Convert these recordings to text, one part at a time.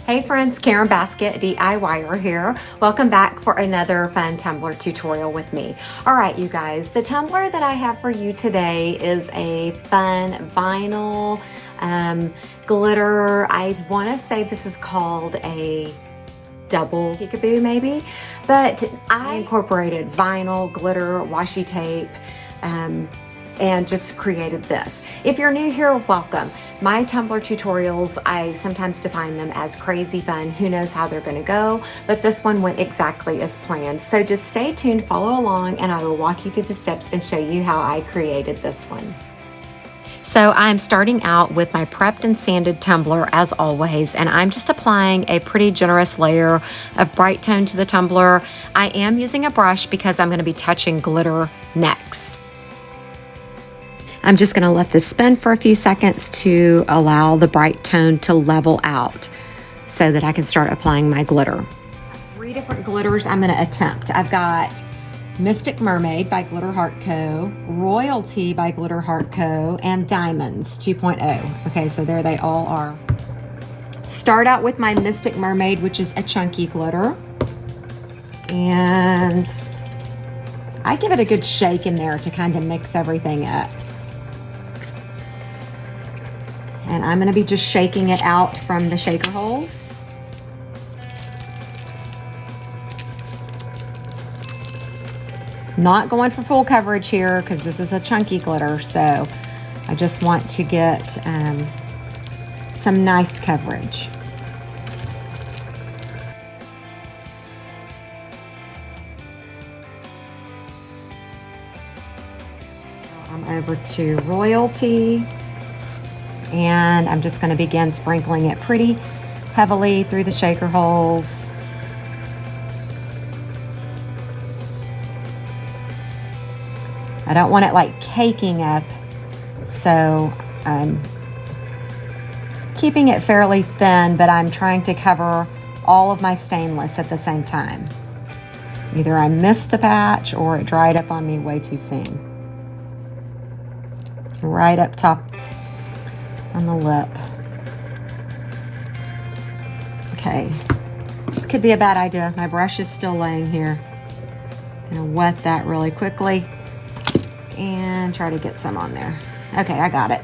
Hey friends, Karen Basket DIYer here. Welcome back for another fun tumbler tutorial with me. All right, you guys, the tumbler that I have for you today is a fun vinyl glitter. I want to say this is called a double peekaboo maybe, but I incorporated vinyl, glitter, washi tape, and just created this. If you're new here, welcome. My tumbler tutorials, I sometimes define them as crazy fun. Who knows how they're gonna go, but this one went exactly as planned. So just stay tuned, follow along, and I will walk you through the steps and show you how I created this one. So I'm starting out with my prepped and sanded tumbler as always, and I'm just applying a pretty generous layer of bright tone to the tumbler. I am using a brush because I'm gonna be touching glitter next. I'm just gonna let this spin for a few seconds to allow the bright tone to level out so that I can start applying my glitter. 3 different glitters I'm gonna attempt. I've got Mystic Mermaid by Glitter Heart Co., Royalty by Glitter Heart Co., and Diamonds 2.0. Okay, so there they all are. Start out with my Mystic Mermaid, which is a chunky glitter. And I give it a good shake in there to kind of mix everything up. And I'm gonna be just shaking it out from the shaker holes. Not going for full coverage here because this is a chunky glitter, so I just want to get some nice coverage. I'm over to Royalty. And I'm just going to begin sprinkling it pretty heavily through the shaker holes. I don't want it like caking up, so I'm keeping it fairly thin, but I'm trying to cover all of my stainless at the same time. Either I missed a patch or it dried up on me way too soon. Right up top on the lip. Okay, this could be a bad idea. My brush is still laying here. I'm gonna wet that really quickly and try to get some on there. Okay, I got it.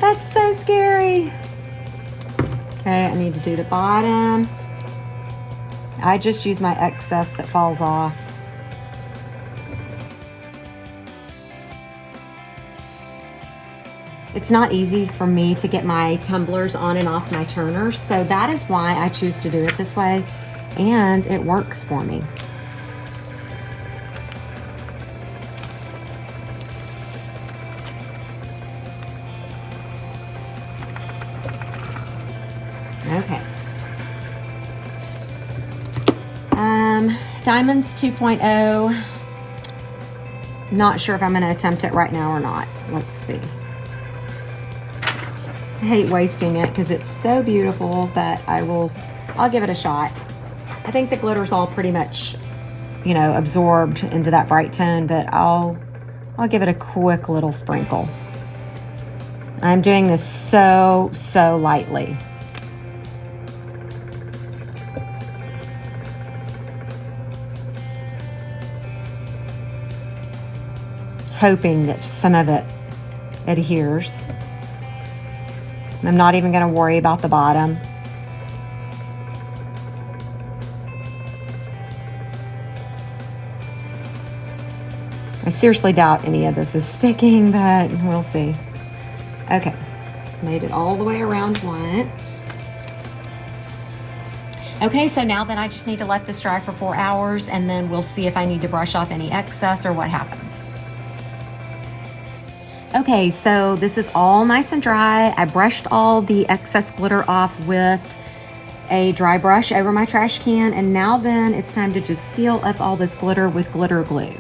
That's so scary. Okay, I need to do the bottom. I just use my excess that falls off. It's not easy for me to get my tumblers on and off my turners, so that is why I choose to do it this way, and it works for me. Okay. Diamonds 2.0. Not sure if I'm going to attempt it right now or not. Let's see. I hate wasting it because it's so beautiful, but I'll give it a shot. I think the glitter's all pretty much, you know, absorbed into that bright tone, but I'll give it a quick little sprinkle. I'm doing this so lightly. Hoping that some of it adheres. I'm not even going to worry about the bottom. I seriously doubt any of this is sticking, but we'll see. Okay, made it all the way around once. Okay, so now then I just need to let this dry for 4 hours, and then we'll see if I need to brush off any excess or what happens. Okay, so this is all nice and dry. I brushed all the excess glitter off with a dry brush over my trash can, and now then it's time to just seal up all this glitter with glitter glue.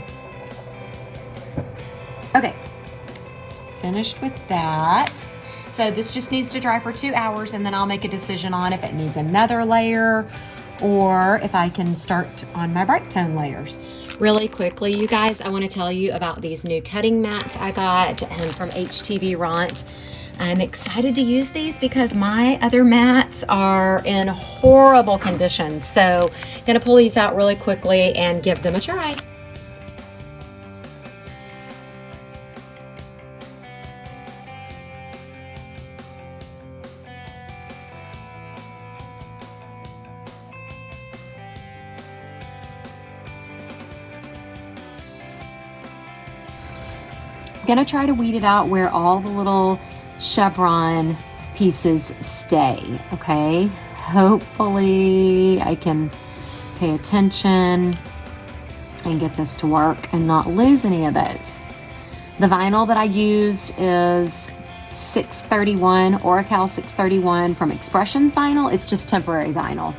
Okay, finished with that. So this just needs to dry for 2 hours, and then I'll make a decision on if it needs another layer or if I can start on my bright tone layers. Really quickly, you guys, I want to tell you about these new cutting mats I got from HTV Ront. I'm excited to use these because my other mats are in horrible condition. So I'm gonna pull these out really quickly and give them a try. I'm gonna try to weed it out where all the little chevron pieces stay, okay? Hopefully I can pay attention and get this to work and not lose any of those. The vinyl that I used is 631, Orcal 631 from Expressions Vinyl. It's just temporary vinyl.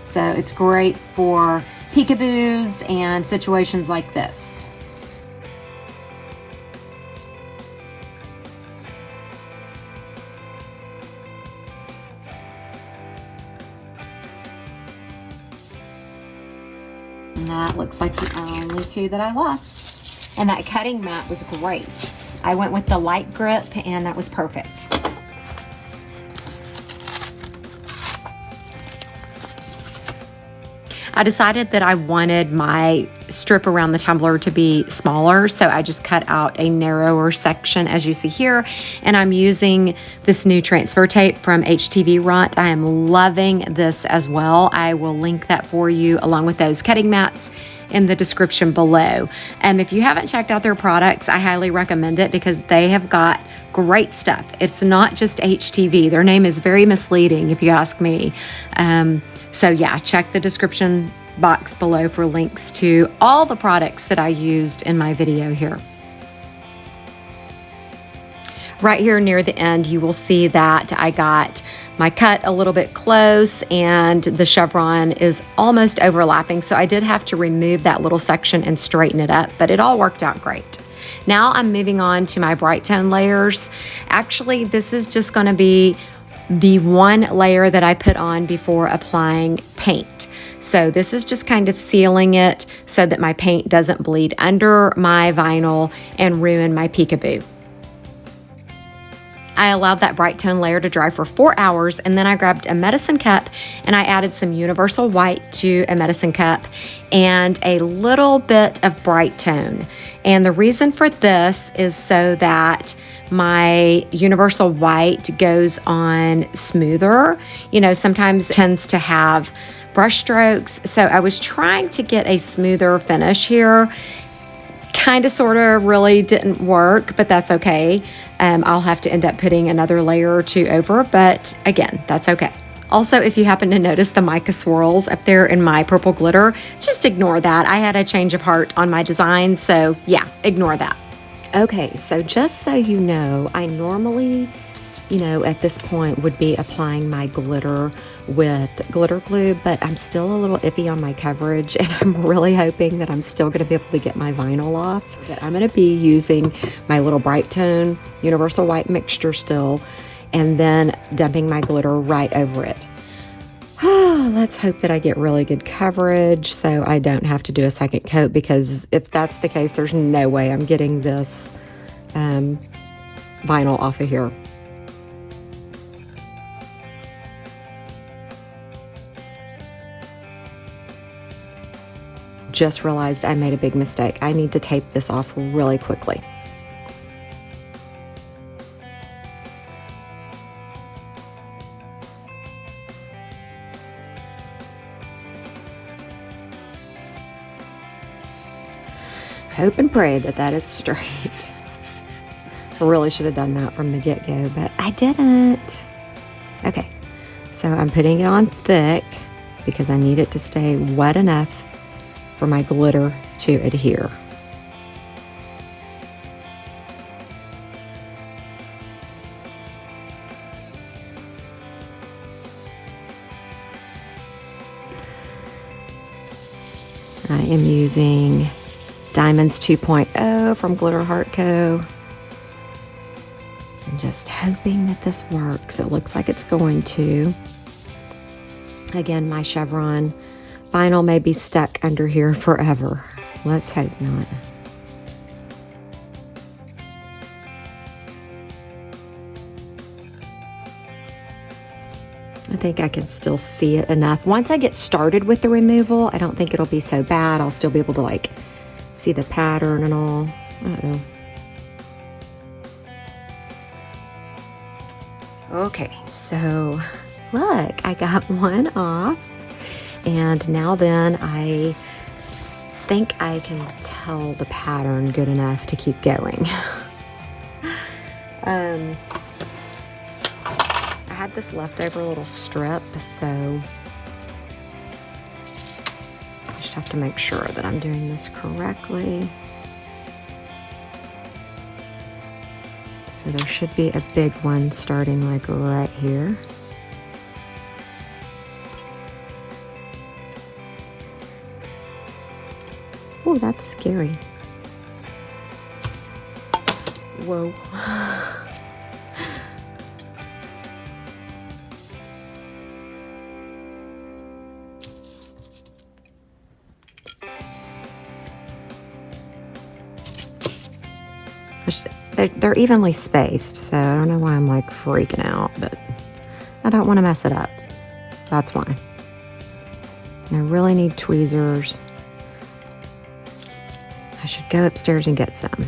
So it's great for peekaboos and situations like this. And that looks like the only two that I lost. And that cutting mat was great. I went with the light grip and that was perfect. I decided that I wanted my strip around the tumbler to be smaller, so I just cut out a narrower section as you see here, and I'm using this new transfer tape from HTV Runt. I am loving this as well. I will link that for you along with those cutting mats in the description below. If you haven't checked out their products, I highly recommend it because they have got great stuff. It's not just HTV. Their name is very misleading if you ask me. So yeah, check the description box below for links to all the products that I used in my video here. Right here near the end, you will see that I got my cut a little bit close and the chevron is almost overlapping. So I did have to remove that little section and straighten it up, but it all worked out great. Now I'm moving on to my bright tone layers. Actually, this is just gonna be the one layer that I put on before applying paint. So this is just kind of sealing it so that my paint doesn't bleed under my vinyl and ruin my peekaboo. I allowed that bright tone layer to dry for 4 hours, and then I grabbed a medicine cup and I added some universal white to a medicine cup and a little bit of bright tone. And the reason for this is so that my universal white goes on smoother. You know, sometimes it tends to have brush strokes. So I was trying to get a smoother finish here. Kind of, sort of, really didn't work, but that's okay. I'll have to end up putting another layer or two over, but again, that's okay. Also, if you happen to notice the mica swirls up there in my purple glitter, just ignore that. I had a change of heart on my design, so yeah, ignore that. Okay, so just so you know, I normally, at this point would be applying my glitter with glitter glue, but I'm still a little iffy on my coverage, and I'm really hoping that I'm still gonna be able to get my vinyl off. But I'm gonna be using my little bright tone universal white mixture still, and then dumping my glitter right over it. Let's hope that I get really good coverage so I don't have to do a second coat, because if that's the case, there's no way I'm getting this vinyl off of here. Just realized I made a big mistake. I need to tape this off really quickly. Hope and pray that that is straight. I really should have done that from the get-go, but I didn't. Okay, so I'm putting it on thick because I need it to stay wet enough for my glitter to adhere. I am using Diamonds 2.0 from Glitter Heart Co. I'm just hoping that this works. It looks like it's going to. Again, my chevron vinyl may be stuck under here forever. Let's hope not. I think I can still see it enough. Once I get started with the removal, I don't think it'll be so bad. I'll still be able to like see the pattern and all. I don't know. Okay, so look, I got one off. And now then, I think I can tell the pattern good enough to keep going. I had this leftover little strip, so I just have to make sure that I'm doing this correctly. So there should be a big one starting like right here. Oh, that's scary. Whoa. They're evenly spaced, so I don't know why I'm like freaking out, but I don't want to mess it up. That's why. And I really need tweezers. I should go upstairs and get some.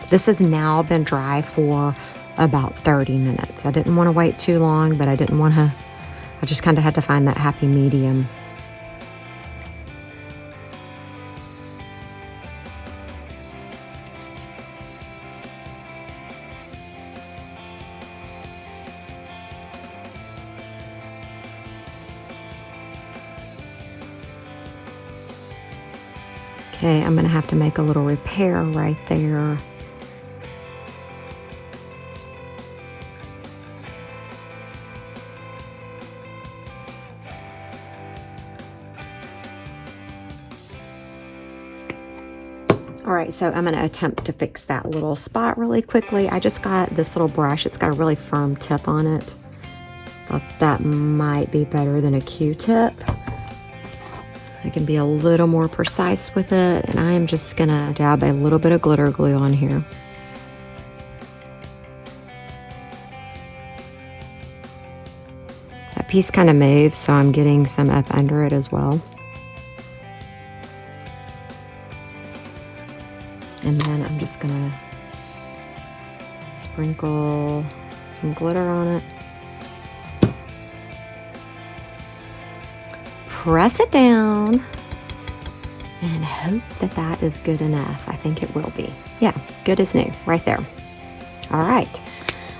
This has now been dry for about 30 minutes. I didn't want to wait too long, but I didn't want to, I just kind of had to find that happy medium. Okay, I'm gonna have to make a little repair right there. All right, so I'm gonna attempt to fix that little spot really quickly. I just got this little brush. It's got a really firm tip on it. Thought that might be better than a Q-tip. I can be a little more precise with it, and I'm just gonna dab a little bit of glitter glue on here. That piece kind of moves, so I'm getting some up under it as well. And then I'm just gonna sprinkle some glitter on it. Press it down and hope that that is good enough. I think it will be. Yeah, good as new, right there. All right,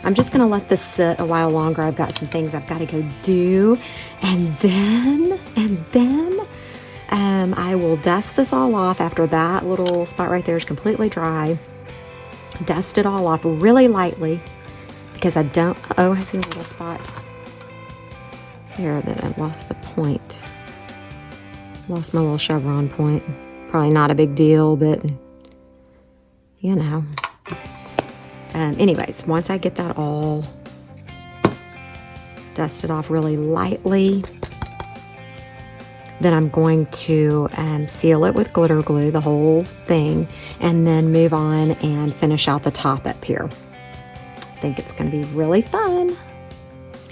I'm just gonna let this sit a while longer. I've got some things I've gotta go do. And then I will dust this all off after that little spot right there is completely dry. Dust it all off really lightly because I don't, oh, I see a little spot there that I lost the point. Lost my little chevron point. Probably not a big deal, but you know. Anyways, once I get that all dusted off really lightly, then I'm going to seal it with glitter glue, the whole thing, and then move on and finish out the top up here. I think it's going to be really fun.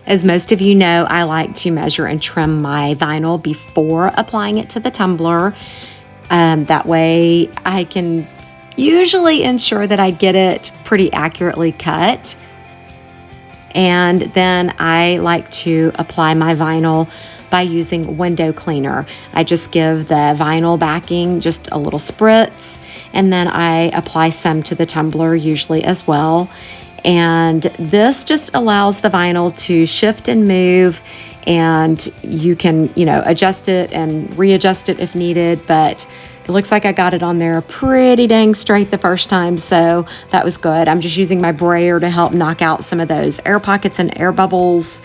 As most of you know, I like to measure and trim my vinyl before applying it to the tumbler. That way I can usually ensure that I get it pretty accurately cut. And then I like to apply my vinyl by using window cleaner. I just give the vinyl backing just a little spritz, and then I apply some to the tumbler usually as well. And this just allows the vinyl to shift and move, and you can, you know, adjust it and readjust it if needed, but it looks like I got it on there pretty dang straight the first time, so that was good. I'm just using my brayer to help knock out some of those air pockets and air bubbles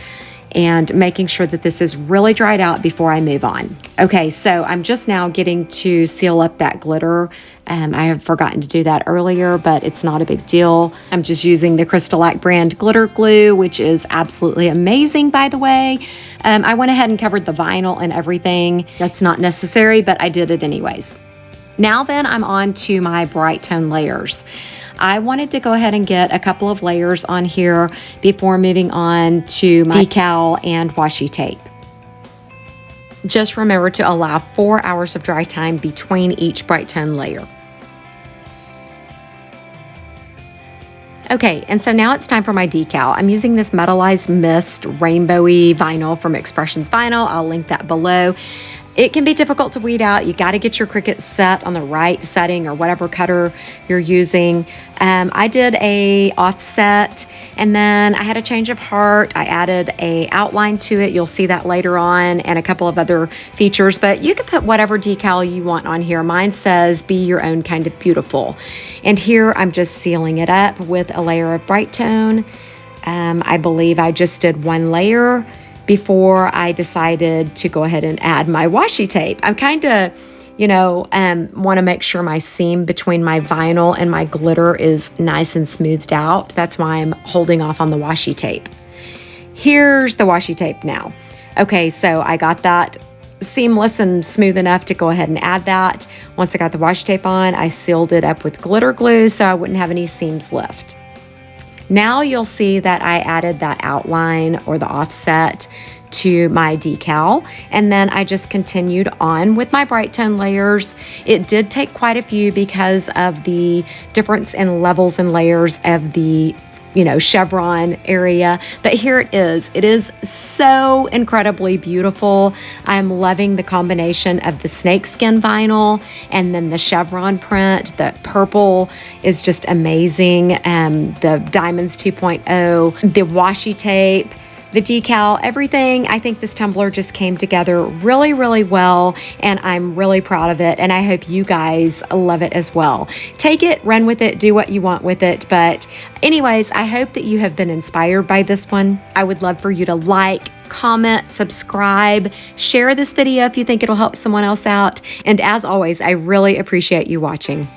and making sure that this is really dried out before I move on. Okay, so I'm just now getting to seal up that glitter. I have forgotten to do that earlier, but it's not a big deal. I'm just using the CrystaLac brand glitter glue, which is absolutely amazing, by the way. I went ahead and covered the vinyl and everything. That's not necessary, but I did it anyways. Now then, I'm on to my bright tone layers. I wanted to go ahead and get a couple of layers on here before moving on to my decal and washi tape. Just remember to allow 4 hours of dry time between each bright tone layer. Okay, and so now it's time for my decal. I'm using this metallized mist rainbowy vinyl from Expressions Vinyl. I'll link that below. It can be difficult to weed out. You got to get your Cricut set on the right setting or whatever cutter you're using. I did a offset, and then I had a change of heart. I added a outline to it. You'll see that later on, and a couple of other features, but you can put whatever decal you want on here. Mine says, be your own kind of beautiful. And here I'm just sealing it up with a layer of bright tone. I believe I just did one layer before I decided to go ahead and add my washi tape. I'm kind of, want to make sure my seam between my vinyl and my glitter is nice and smoothed out. That's why I'm holding off on the washi tape. Here's the washi tape now. Okay, so I got that seamless and smooth enough to go ahead and add that. Once I got the washi tape on, I sealed it up with glitter glue so I wouldn't have any seams left. Now you'll see that I added that outline or the offset to my decal, and then I just continued on with my bright tone layers. It did take quite a few because of the difference in levels and layers of the chevron area, but here it is. It is so incredibly beautiful. I'm loving the combination of the snakeskin vinyl and then the chevron print. The purple is just amazing. The Diamonds 2.0, the washi tape, the decal, everything. I think this tumbler just came together really, really well, and I'm really proud of it, and I hope you guys love it as well. Take it, run with it, do what you want with it, but anyways, I hope that you have been inspired by this one. I would love for you to like, comment, subscribe, share this video if you think it'll help someone else out, and as always, I really appreciate you watching.